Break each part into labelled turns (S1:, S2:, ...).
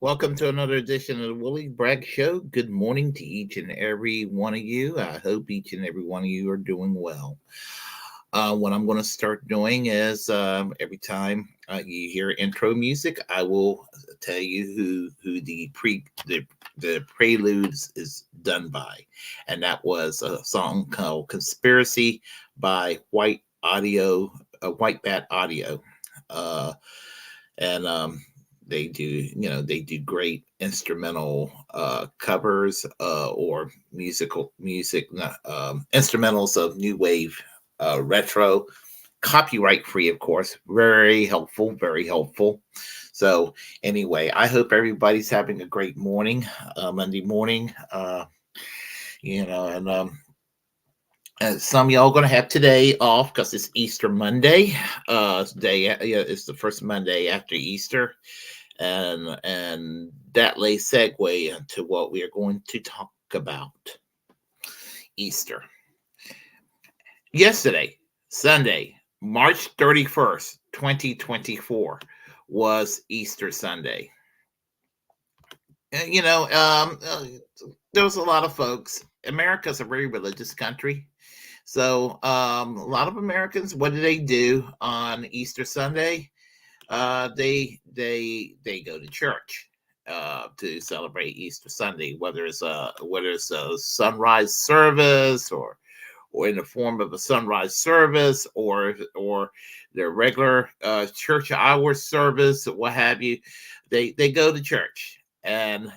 S1: Welcome to another edition of the Willie Bragg Show. Good morning to each and every one of you. I hope each and every one of you are doing well. What I'm going to start doing is every time you hear intro music, I will tell you who the preludes is done by, and that was a song called "Conspiracy" by White Bat Audio. Uh, and they do great instrumental covers or instrumentals of new wave, retro, copyright free, of course. Very helpful, very helpful. So anyway, I hope everybody's having a great morning, Monday morning. And some of y'all gonna have today off because it's Easter Monday. It's the first Monday after Easter, and that lays segue into what we are going to talk about. Easter. Yesterday, Sunday, March 31st, 2024, was Easter Sunday. And, there was a lot of folks. America's a very religious country. So a lot of Americans, what do on Easter Sunday? They go to church to celebrate Easter Sunday, whether it's a sunrise service or in the form of a sunrise service or their regular church hour service, what have you. They go to church and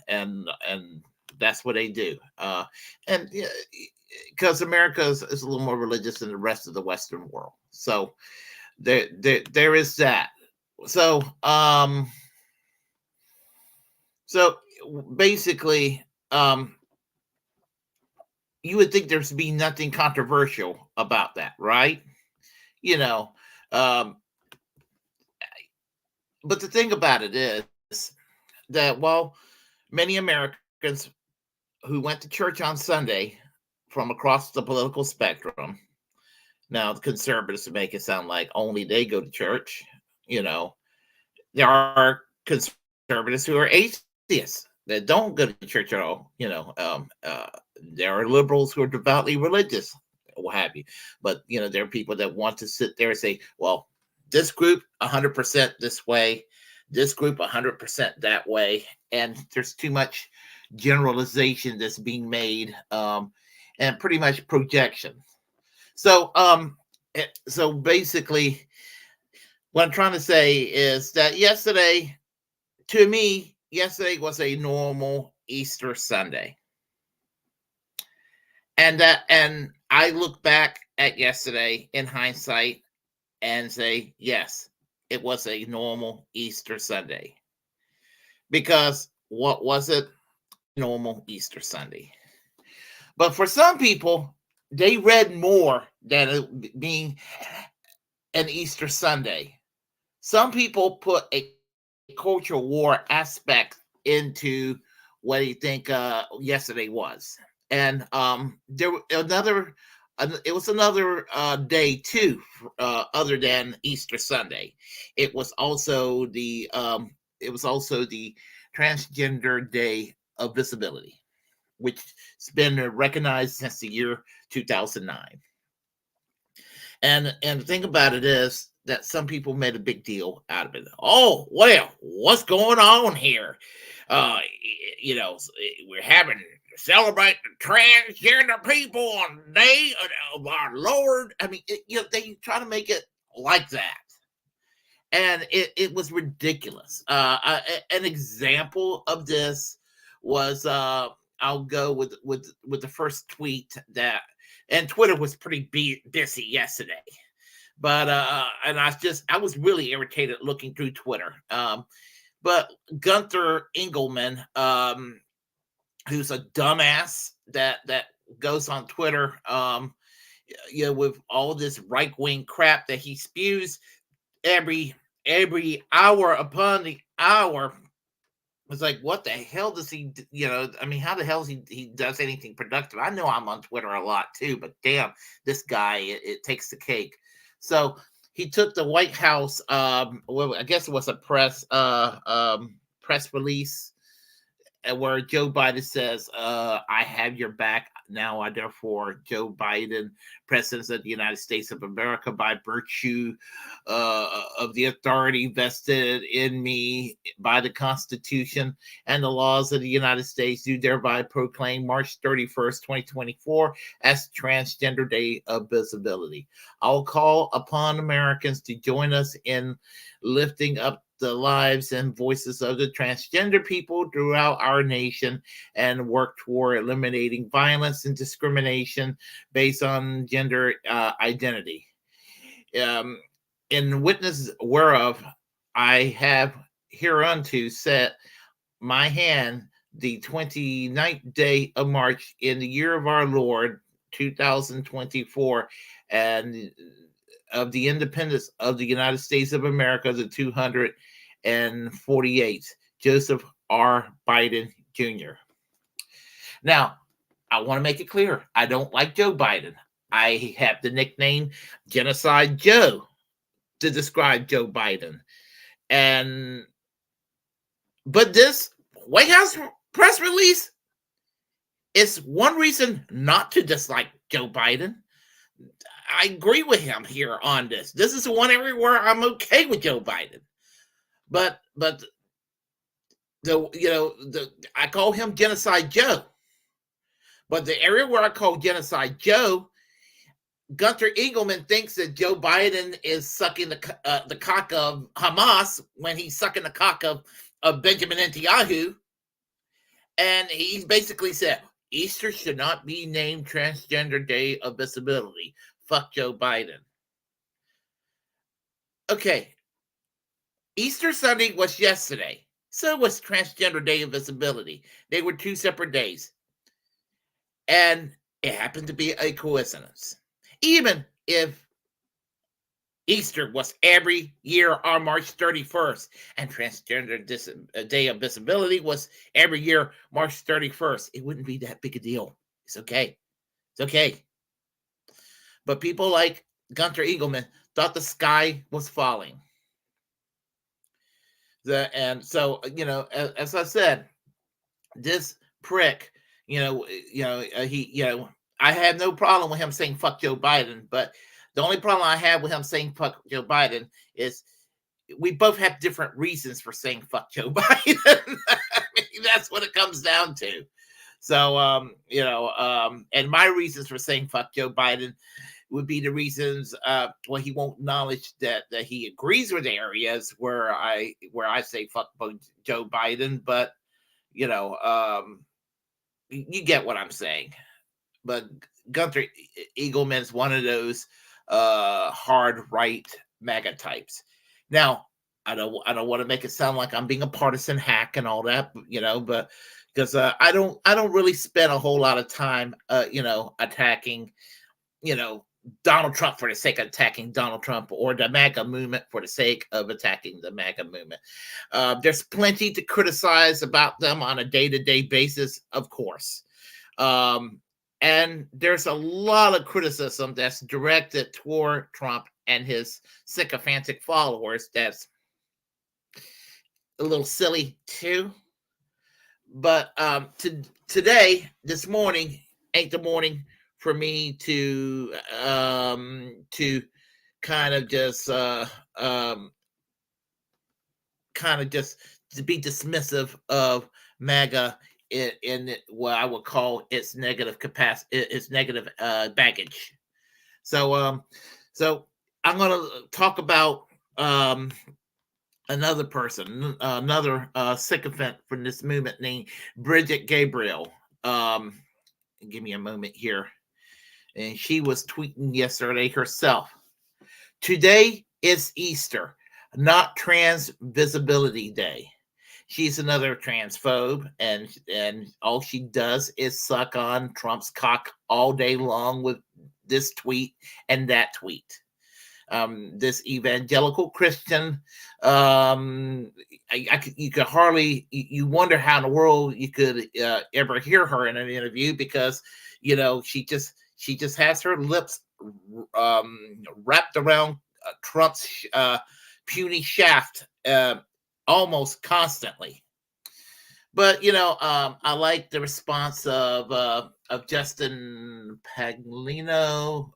S1: that's what they do. And because America is a little more religious than the rest of the Western world, so there is that. So so basically, you would think there's be nothing controversial about that, right? You know, um, but the thing about it is that while many Americans who went to church on Sunday from across the political spectrum, now the conservatives make it sound like only they go to church, you know, there are conservatives who are atheists that don't go to church at all. There are liberals who are devoutly religious, what have you. But there are people that want to sit there and say, "Well, this group 100% this way, this group 100% that way," and there's too much generalization that's being made, and pretty much projection. So, so basically, what I'm trying to say is that to me, yesterday was a normal Easter Sunday. And I look back at yesterday in hindsight and say, yes, it was a normal Easter Sunday. Because what was it? Normal Easter Sunday. But for some people, they read more than it being an Easter Sunday. Some people put a cultural war aspect into what do you think yesterday was. And it was another day too, other than Easter Sunday. It was also the Transgender Day of Visibility, which has been recognized since the year 2009. And the thing about it is that some people made a big deal out of it. Oh, well, what's going on here? We're having celebrate the transgender people on the day of our Lord. I mean, they try to make it like that. And it was ridiculous. An example of this was I'll go with the first tweet that, and Twitter was pretty busy yesterday, but and I was really irritated looking through Twitter. But Gunther Engelman, who's a dumbass that goes on Twitter, with all this right wing crap that he spews every hour upon the hour. It's like, what the hell does he? I mean, how the hell he does anything productive? I know I'm on Twitter a lot too, but damn, this guy, it takes the cake. So he took the White House. Well, I guess it was a press release, where Joe Biden says, I have your back. Now I therefore, Joe Biden, President of the United States of America, by virtue of the authority vested in me by the Constitution and the laws of the United States, do thereby proclaim March 31st, 2024 as Transgender Day of Visibility. I'll call upon Americans to join us in lifting up the lives and voices of the transgender people throughout our nation and work toward eliminating violence and discrimination based on gender identity. In witness whereof I have hereunto set my hand the 29th day of March in the year of our Lord 2024, and of the independence of the United States of America, the 248th, Joseph R. Biden Jr. Now, I want to make it clear, I don't like Joe Biden. I have the nickname Genocide Joe to describe Joe Biden. But this White House press release is one reason not to dislike Joe Biden. I agree with him here on this. This is the one area where I'm okay with Joe Biden. But I call him Genocide Joe. But the area where I call Genocide Joe, Gunter Eagleman thinks that Joe Biden is sucking the cock of Hamas when he's sucking the cock of Benjamin Netanyahu. And he basically said, Easter should not be named Transgender Day of Visibility. Fuck Joe Biden. Okay. Easter Sunday was yesterday. So was Transgender Day of Visibility. They were two separate days. And it happened to be a coincidence. Even if Easter was every year on March 31st, and Transgender Day of Visibility was every year March 31st, it wouldn't be that big a deal. It's okay. It's okay. But people like Gunter Eagleman thought the sky was falling. And so, as I said, this prick, I had no problem with him saying fuck Joe Biden, but the only problem I have with him saying fuck Joe Biden is we both have different reasons for saying fuck Joe Biden. I mean, that's what it comes down to. So, and my reasons for saying fuck Joe Biden would be the reasons he won't acknowledge that he agrees with the areas where I say fuck Joe Biden, but you get what I'm saying. But Gunter Eagleman's one of those hard right MAGA types. Now, I don't want to make it sound like I'm being a partisan hack and all that, but because I don't really spend a whole lot of time attacking Donald Trump for the sake of attacking Donald Trump, or the MAGA movement for the sake of attacking the MAGA movement. There's plenty to criticize about them on a day-to-day basis, of course. And there's a lot of criticism that's directed toward Trump and his sycophantic followers that's a little silly too. But this morning ain't the morning for me to kind of just to be dismissive of MAGA in what I would call its negative capacity, its negative baggage. So I'm going to talk about another person, another sycophant from this movement named Bridget Gabriel. Give me a moment here. And she was tweeting yesterday herself. Today is Easter, not Trans Visibility Day. She's another transphobe, and all she does is suck on Trump's cock all day long with this tweet and that tweet. This evangelical Christian, you could hardly, you wonder how in the world you could ever hear her in an interview, because she just has her lips wrapped around Trump's puny shaft almost constantly. But I like the response of Justin Paglino,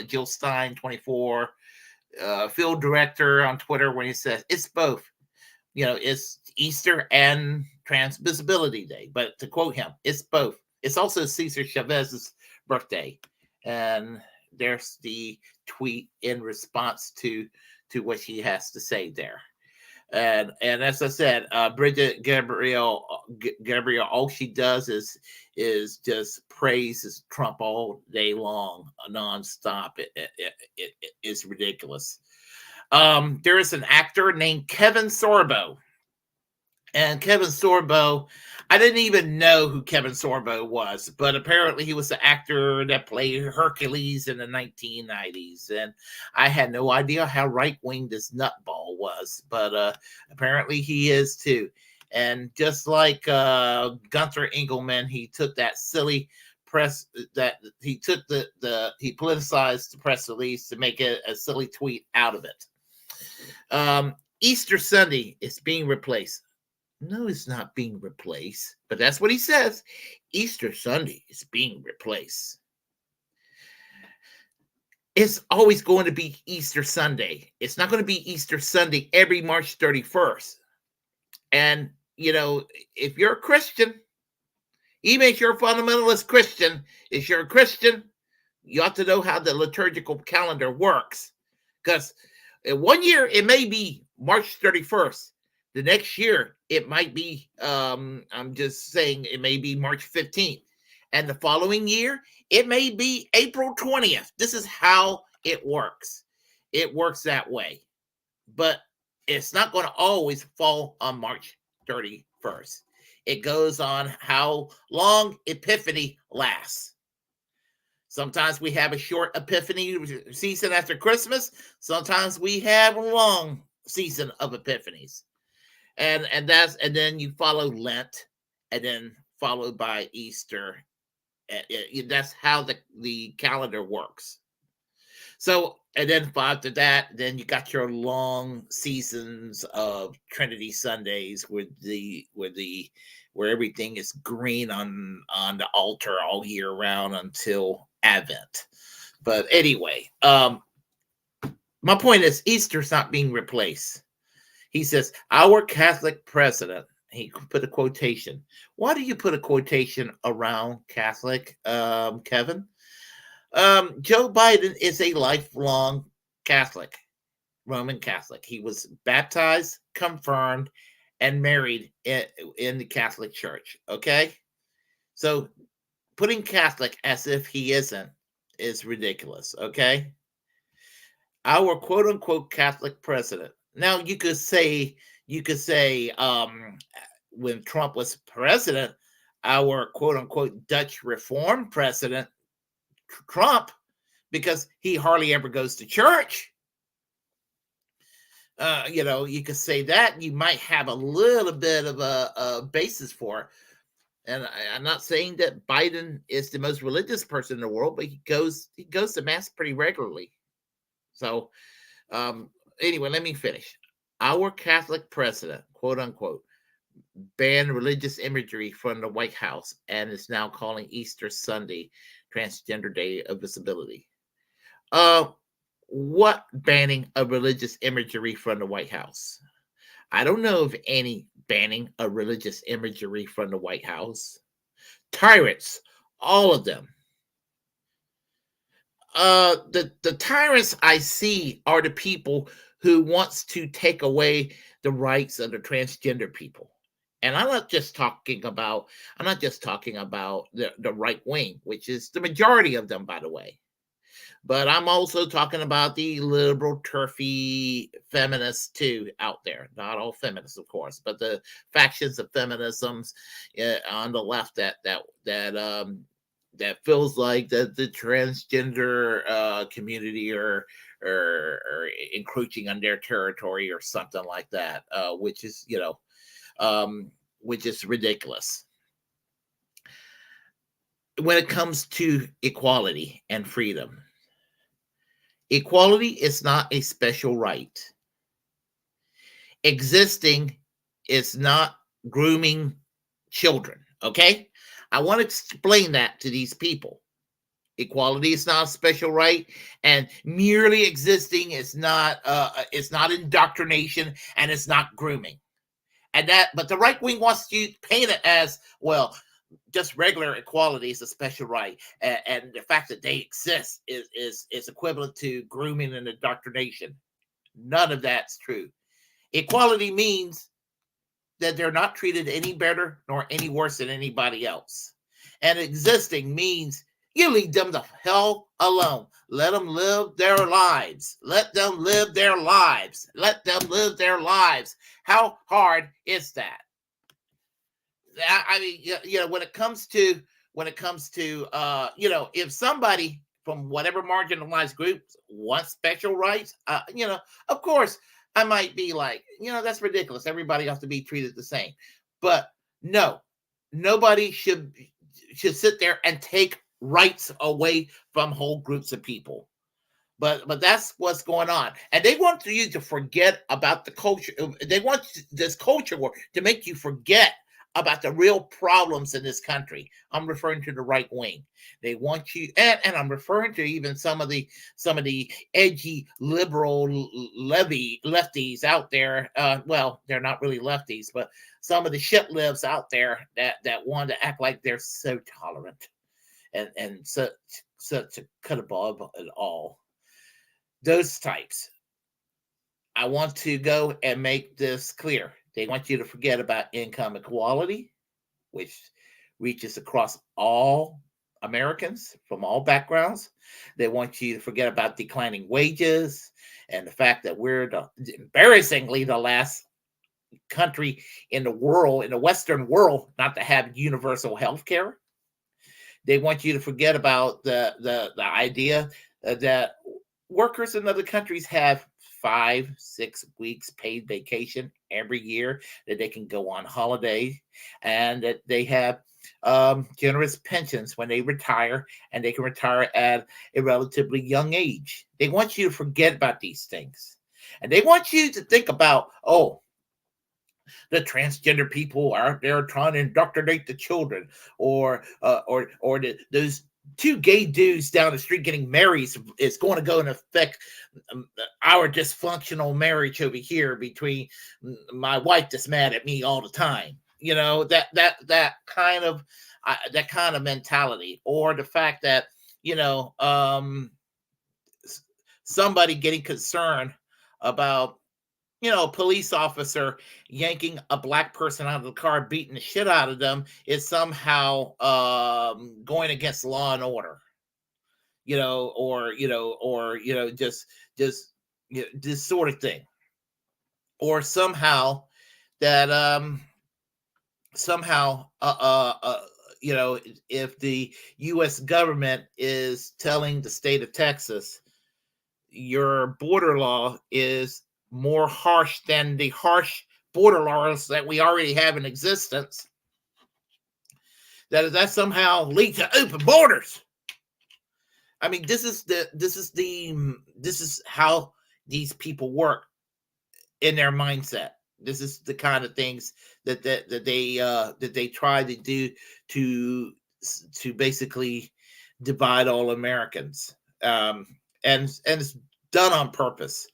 S1: Jill Stein 24, field director on Twitter, when he says it's both. It's Easter and Trans Visibility Day. But to quote him, it's both. It's also Cesar Chavez's birthday, and there's the tweet in response to what she has to say there. And as I said, Bridget Gabriel, all she does is just praises Trump all day long, nonstop. It's ridiculous. There is an actor named Kevin Sorbo. And Kevin Sorbo, I didn't even know who Kevin Sorbo was, but apparently he was the actor that played Hercules in the 1990s. And I had no idea how right-wing this nutball was, but apparently he is too. And just like Gunther Engelman, he took that silly press that he took he politicized the press release to make it a silly tweet out of it. Easter Sunday is being replaced. No, it's not being replaced, but that's what he says. Easter Sunday is being replaced. It's always going to be Easter Sunday. It's not going to be Easter Sunday every March 31st. And, if you're a Christian, even if you're a fundamentalist Christian, if you're a Christian, you ought to know how the liturgical calendar works. Because in 1 year, it may be March 31st. The next year, it might be, I'm just saying, it may be March 15th. And the following year, it may be April 20th. This is how it works. It works that way. But it's not going to always fall on March 31st. It goes on how long Epiphany lasts. Sometimes we have a short Epiphany season after Christmas. Sometimes we have a long season of Epiphanies. And then you follow Lent, and then followed by Easter. That's how the calendar works. So, and then after that, then you got your long seasons of Trinity Sundays where everything is green on the altar all year round until Advent. But anyway, my point is Easter's not being replaced. He says, our Catholic president, he put a quotation. Why do you put a quotation around Catholic, Kevin? Joe Biden is a lifelong Catholic, Roman Catholic. He was baptized, confirmed, and married in the Catholic Church, okay? So putting Catholic as if he isn't is ridiculous, okay? Our quote-unquote Catholic president. Now you could say when Trump was president, our quote unquote Dutch Reform president Trump, because he hardly ever goes to church. You could say that you might have a little bit of a basis for it. And I'm not saying that Biden is the most religious person in the world, but he goes to mass pretty regularly. So, anyway, let me finish. Our Catholic president, quote unquote, banned religious imagery from the White House and is now calling Easter Sunday Transgender Day of Visibility. What banning of religious imagery from the White House? I don't know of any banning of religious imagery from the White House. Tyrants, all of them. The tyrants I see are the people who wants to take away the rights of the transgender people. And I'm not just talking about the right wing, which is the majority of them, by the way. But I'm also talking about the liberal, turfy feminists too out there. Not all feminists, of course, but the factions of feminisms on the left that feels like that the transgender community are encroaching on their territory or something like that, which is ridiculous. When it comes to equality and freedom, equality is not a special right. Existing is not grooming children. Okay, I want to explain that to these people. Equality is not a special right, and merely existing is not it's not indoctrination, and it's not grooming. And that, but the right wing wants to paint it as, well, just regular equality is a special right, and the fact that they exist is equivalent to grooming and indoctrination. None of that's true. Equality means that they're not treated any better nor any worse than anybody else. And existing means you leave them the hell alone. Let them live their lives. Let them live their lives. Let them live their lives. How hard is that? I mean, when it comes to if somebody from whatever marginalized group wants special rights, of course, I might be like, that's ridiculous. Everybody has to be treated the same. But no, nobody should sit there and take rights away from whole groups of people. But that's what's going on. And they want you to forget about the culture. They want this culture war to make you forget about the real problems in this country. I'm referring to the right wing. They want you, and I'm referring to even some of the edgy liberal lefties out there. Well, they're not really lefties, but some of the shit libs out there that want to act like they're so tolerant and such a cut above it all. Those types. I want to go and make this clear. They want you to forget about income equality, which reaches across all Americans from all backgrounds. They want you to forget about declining wages and the fact that we're embarrassingly the last country in the world, in the Western world, not to have universal health care. They want you to forget about the idea that workers in other countries have 5-6 weeks paid vacation every year, that they can go on holiday, and that they have generous pensions when they retire, and they can retire at a relatively young age. They want you to forget about these things, and they want you to think about, the transgender people are there trying to indoctrinate the children, or those two gay dudes down the street getting married is going to go and affect our dysfunctional marriage over here between my wife that's mad at me all the time. That kind of mentality, or the fact that somebody getting concerned about a police officer yanking a black person out of the car, beating the shit out of them, is somehow going against law and order, just this sort of thing, or somehow that if the U.S. government is telling the state of Texas, your border law is more harsh than the harsh border laws that we already have in existence, that somehow leads to open borders. I mean, this is how these people work in their mindset. This is the kind of things that they try to do to basically divide all Americans, and it's done on purpose.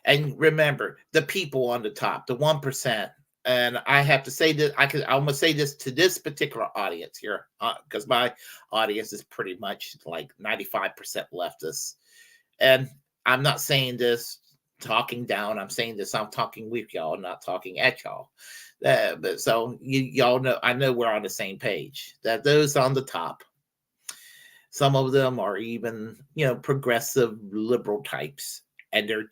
S1: And remember, the people on the top, the 1%. And I have to say that I'm going to say this to this particular audience here, because my audience is pretty much like 95% leftists. And I'm not saying this talking down. I'm saying this, I'm talking with y'all, not talking at y'all. But so y'all know, I know we're on the same page, that those on the top, some of them are even, progressive liberal types, and they're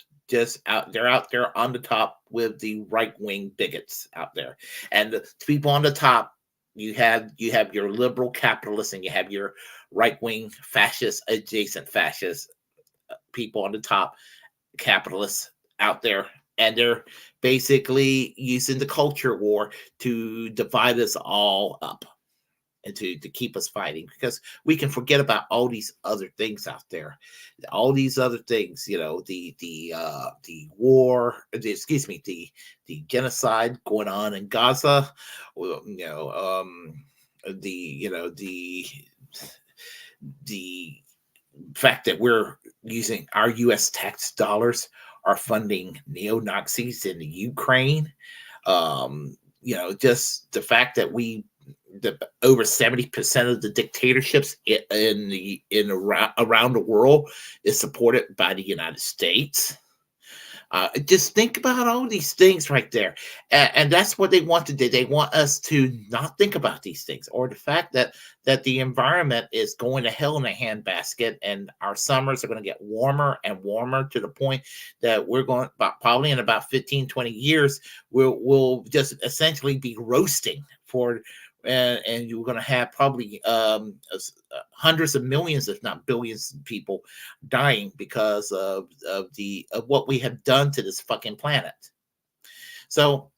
S1: out there on the top with the right-wing bigots out there. And the people on the top, you have your liberal capitalists, and you have your right-wing fascist, adjacent fascist people on the top, capitalists out there, and they're basically using the culture war to divide us all up. and to keep us fighting, because we can forget about all these other things out there, all these other things, the war, excuse me, the genocide going on in Gaza, the the fact that we're using our U.S. tax dollars are funding neo-Nazis in the Ukraine. Just the fact that over 70% of the dictatorships around the world is supported by the United States. Just think about all these things right there. And that's what they want to do. They want us to not think about these things, or the fact that the environment is going to hell in a handbasket, and our summers are going to get warmer and warmer to the point that we're going probably in about 15, 20 years, we'll just essentially be roasting for and you're going to have probably hundreds of millions, if not billions, of people dying because of what we have done to this fucking planet. So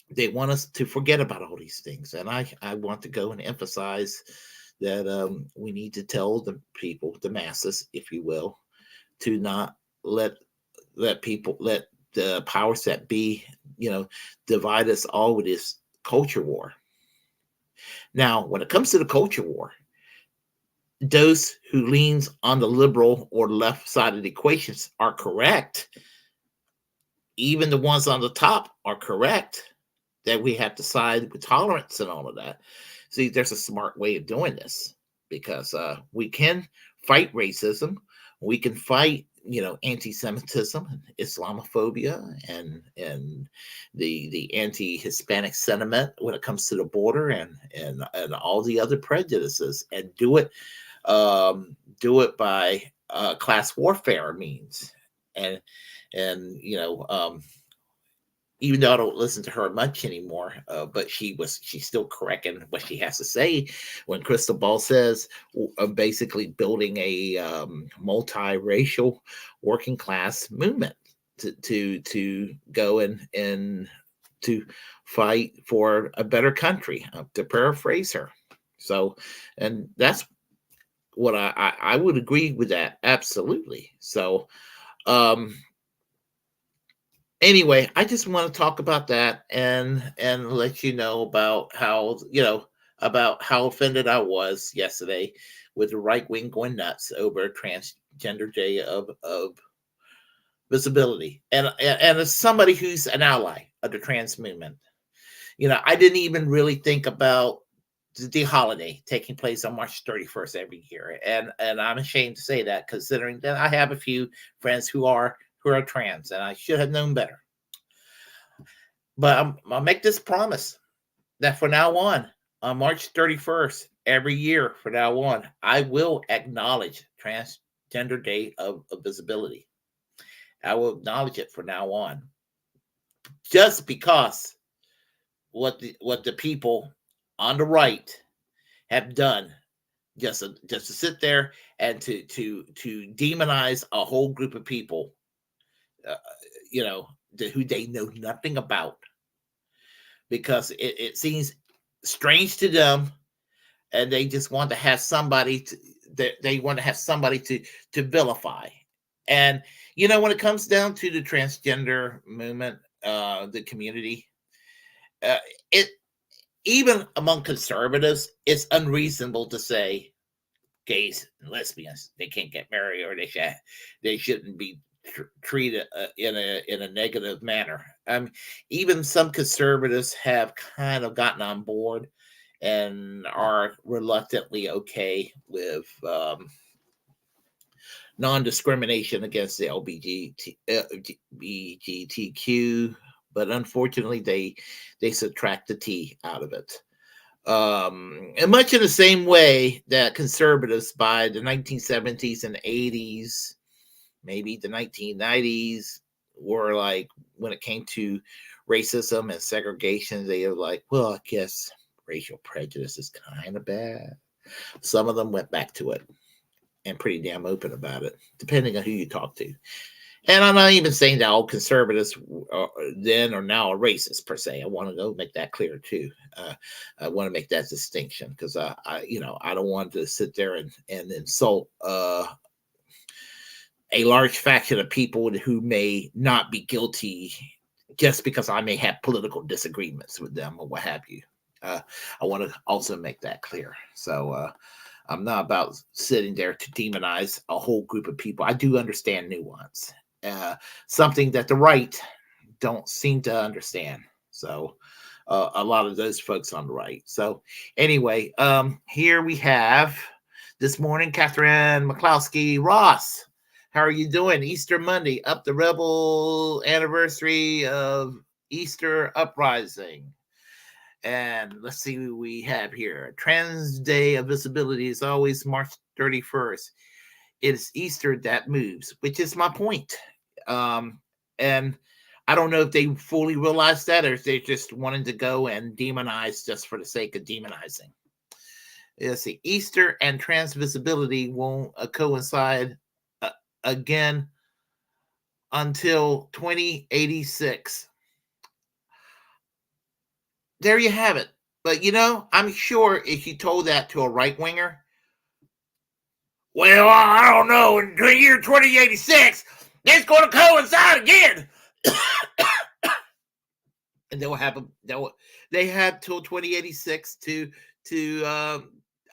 S1: they want us to forget about all these things, and I want to go and emphasize that we need to tell the people, the masses, if you will, to not let the powers that be, divide us all with this culture war. Now, when it comes to the culture war, those who leans on the liberal or left side of the equations are correct. Even the ones on the top are correct, that we have to side with tolerance and all of that. See, there's a smart way of doing this, because we can fight racism. We can fight, anti-Semitism, Islamophobia, and the anti-Hispanic sentiment when it comes to the border, and all the other prejudices, and do it by class warfare means. And even though I don't listen to her much anymore, but she's still correct in what she has to say when Crystal Ball says basically building a multiracial working class movement to go and to fight for a better country, to paraphrase her. So, and that's what I would agree with that, absolutely. So, anyway, I just want to talk about that and let you know about how offended I was yesterday with the right wing going nuts over Transgender Day of visibility, and as somebody who's an ally of the trans movement, I didn't even really think about the holiday taking place on March 31st every year, and I'm ashamed to say that, considering that I have a few friends who are trans, and I should have known better. But I'll make this promise that from now on March 31st, every year from now on, I will acknowledge Transgender Day of Visibility. I will acknowledge it from now on, just because what the people on the right have done, just to sit there and to demonize a whole group of people, who they know nothing about, because it seems strange to them, and they just want to have somebody to vilify. And when it comes down to the transgender movement, the community, it even among conservatives, it's unreasonable to say gays and lesbians, they can't get married, or they shouldn't be treated in a negative manner. Even some conservatives have kind of gotten on board and are reluctantly okay with non-discrimination against the LGBTQ, but unfortunately they subtract the T out of it. And much in the same way that conservatives by the 1970s and 80s, maybe the 1990s, were like, when it came to racism and segregation, they were like, well, I guess racial prejudice is kind of bad. Some of them went back to it and pretty damn open about it, depending on who you talk to. And I'm not even saying that all conservatives then or now are racist per se. I want to go make that clear too. I want to make that distinction because I don't want to sit there and insult a large faction of people who may not be guilty just because I may have political disagreements with them or what have you. I want to also make that clear. So I'm not about sitting there to demonize a whole group of people. I do understand nuance, something that the right don't seem to understand. So a lot of those folks on the right. So anyway, here we have this morning, Catherine McCloskey Ross. How are you doing? Easter Monday, up the rebel anniversary of Easter uprising. And let's see what we have here. Trans Day of Visibility is always March 31st. It's Easter that moves, which is my point. And I don't know if they fully realize that or if they just wanted to go and demonize just for the sake of demonizing. Let's see. Easter and trans visibility won't coincide again until 2086. There you have it. But I'm sure if you told that to a right winger, well, I don't know, in the year 2086, it's going to coincide again. And they have till 2086 to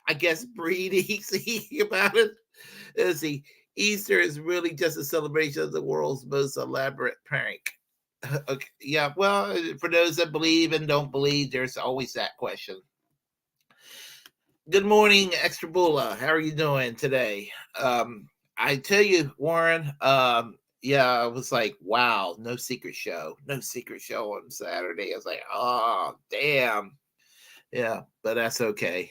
S1: I guess breathe easy about it. Let's see. Easter is really just a celebration of the world's most elaborate prank. Okay, yeah. Well, for those that believe and don't believe, there's always that question. Good morning, Extra Bulla. How are you doing today? I tell you, Warren. Yeah, I was like, wow, no secret show on Saturday. I was like, oh, damn. Yeah, but that's okay.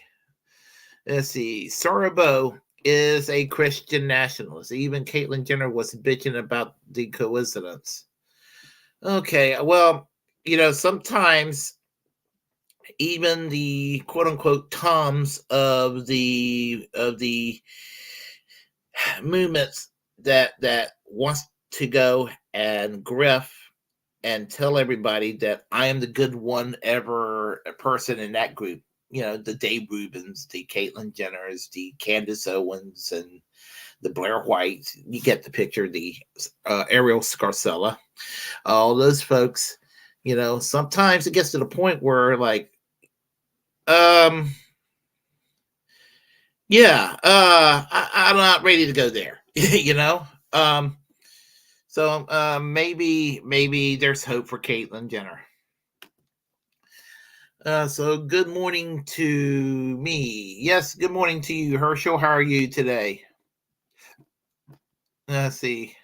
S1: Let's see. Sorabo is a Christian nationalist. Even Caitlyn Jenner was bitching about the coincidence. Okay, well, sometimes even the quote unquote toms of the movements that wants to go and griff and tell everybody that I am the good one ever person in that group. The Dave Rubins, the Caitlyn Jenners, the Candace Owens, and the Blair Whites. You get the picture. The Ariel Scarcella. All those folks. Sometimes it gets to the point where, like, yeah, I'm not ready to go there. So maybe there's hope for Caitlyn Jenner. So good morning to me. Yes, good morning to you, Herschel. How are you today? Let's see.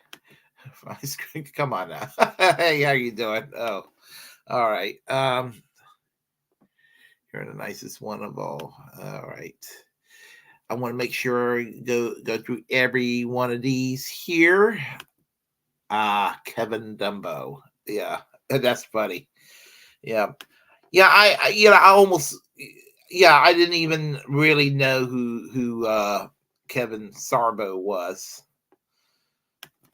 S1: Come on now. Hey, how you doing? Oh, all right. You're the nicest one of all. All right. I want to make sure go through every one of these here. Kevin Dumbo. Yeah, that's funny. Yeah. Yeah, I almost, I didn't even really know who Kevin Sarbo was.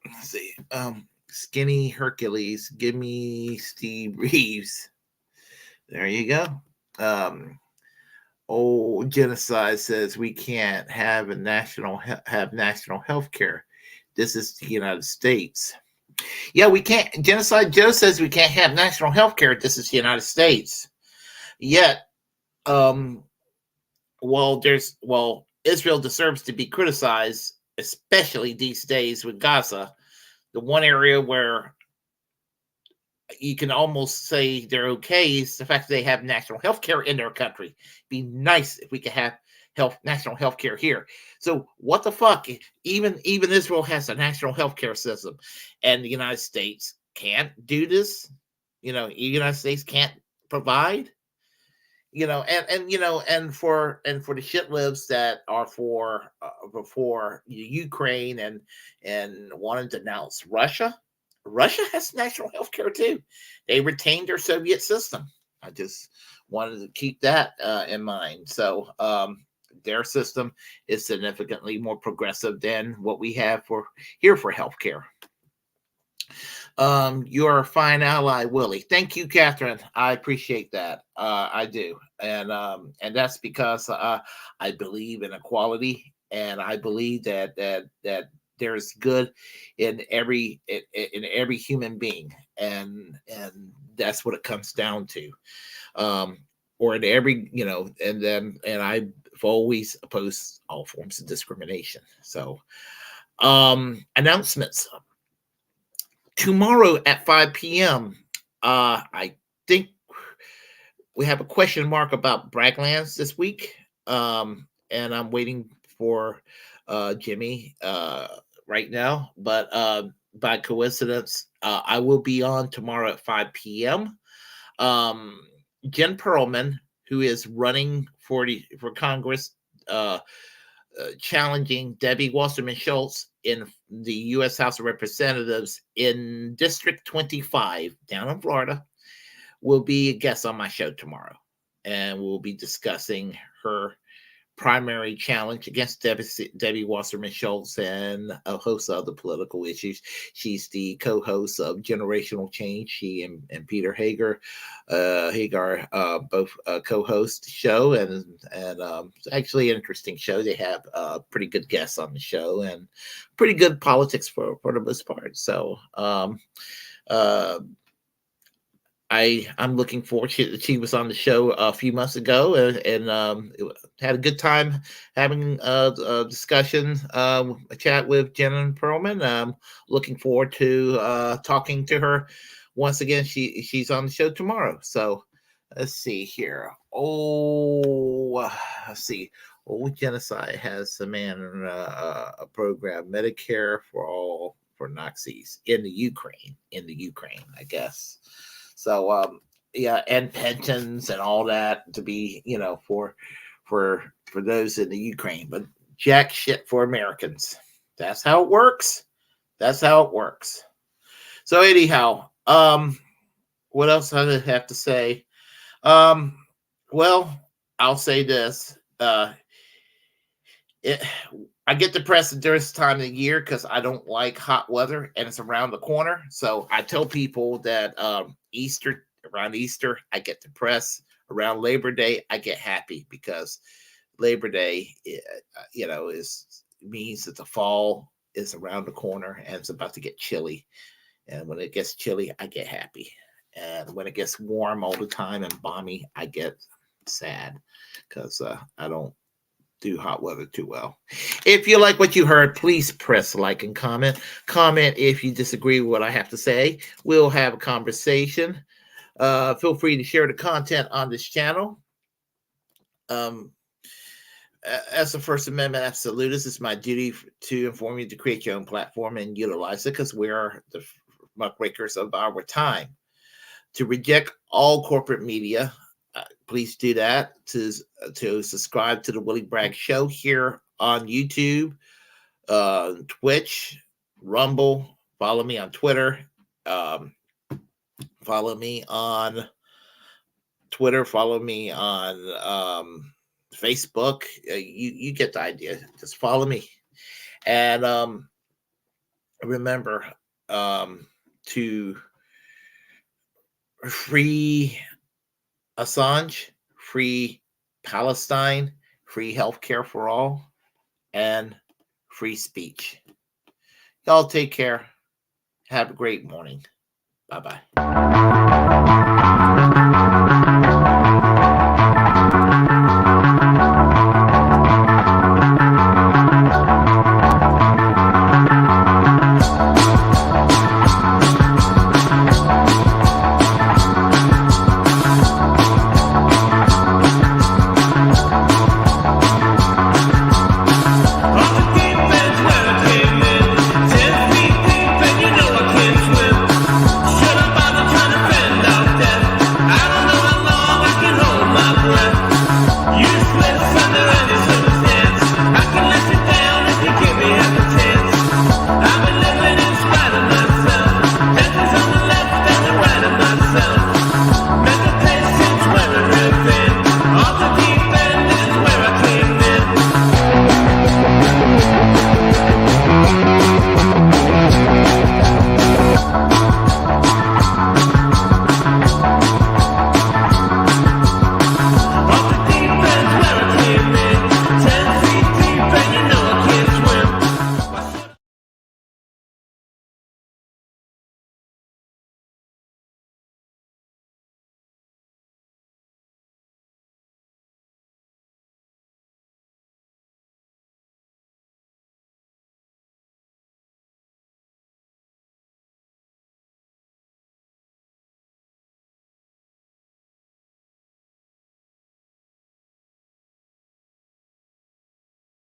S1: Let's see. Skinny Hercules, give me Steve Reeves. There you go. Old Genocide says we can't have national health care. This is the United States. Yeah, we can't. Genocide Joe says we can't have national health care. This is the United States. Yet, Israel deserves to be criticized, especially these days with Gaza, the one area where you can almost say they're okay is the fact that they have national health care in their country. It'd be nice if we could have national health care here. So what the fuck? Even Israel has a national health care system, and the United States can't do this. The United States can't provide. And for the shit lives that are for Ukraine and wanting to denounce Russia. Russia has national health care too. They retained their Soviet system. I just wanted to keep that in mind. So their system is significantly more progressive than what we have here for healthcare. You're a fine ally, Willie. Thank you, Catherine. I appreciate that. I do, and that's because I believe in equality, and I believe that there's good in every human being, and that's what it comes down to. Um, or in every, and I've always opposed all forms of discrimination. So, announcements tomorrow at 5 p.m. I think we have a question mark about Braglands this week. And I'm waiting for Jimmy right now. But by coincidence, I will be on tomorrow at 5 p.m. Jen Perlman, who is running for Congress, challenging Debbie Wasserman Schultz in the U.S. House of Representatives in District 25 down in Florida, will be a guest on my show tomorrow. And we'll be discussing her primary challenge against Debbie Wasserman Schultz and a host of other political issues. She's the co-host of Generational Change. She and Peter Hagar both co-host the show, and it's actually an interesting show. They have pretty good guests on the show and pretty good politics for the most part. So I'm looking forward. She was on the show a few months ago, and had a good time having a discussion, a chat with Jen Perlman. Looking forward to talking to her once again. She's on the show tomorrow. So let's see here. Let's see. Old Genocide has a a program, Medicare for all for Nazis in the Ukraine, I guess. So yeah, and pensions and all that to be, for those in the Ukraine, but jack shit for Americans. That's how it works. So anyhow, what else I have to say? Well, I'll say this. I get depressed during this time of the year because I don't like hot weather, and it's around the corner. So I tell people that around Easter, I get depressed. Around Labor Day, I get happy because Labor Day, means that the fall is around the corner and it's about to get chilly. And when it gets chilly, I get happy. And when it gets warm all the time and balmy, I get sad because I don't do hot weather too well. If you like what you heard, please press like and comment. Comment if you disagree with what I have to say. We'll have a conversation. Feel free to share the content on this channel. As a First Amendment absolutist, it's my duty to inform you to create your own platform and utilize it because we are the muckrakers of our time. To reject all corporate media, please do that. To subscribe to the Willie Bragg Show here on YouTube, Twitch, Rumble. Follow me on Twitter. Follow me on Twitter. Follow me on Facebook. You get the idea. Just follow me. And remember to free Assange, free Palestine, free healthcare for all, and free speech. Y'all take care. Have a great morning. Bye-bye.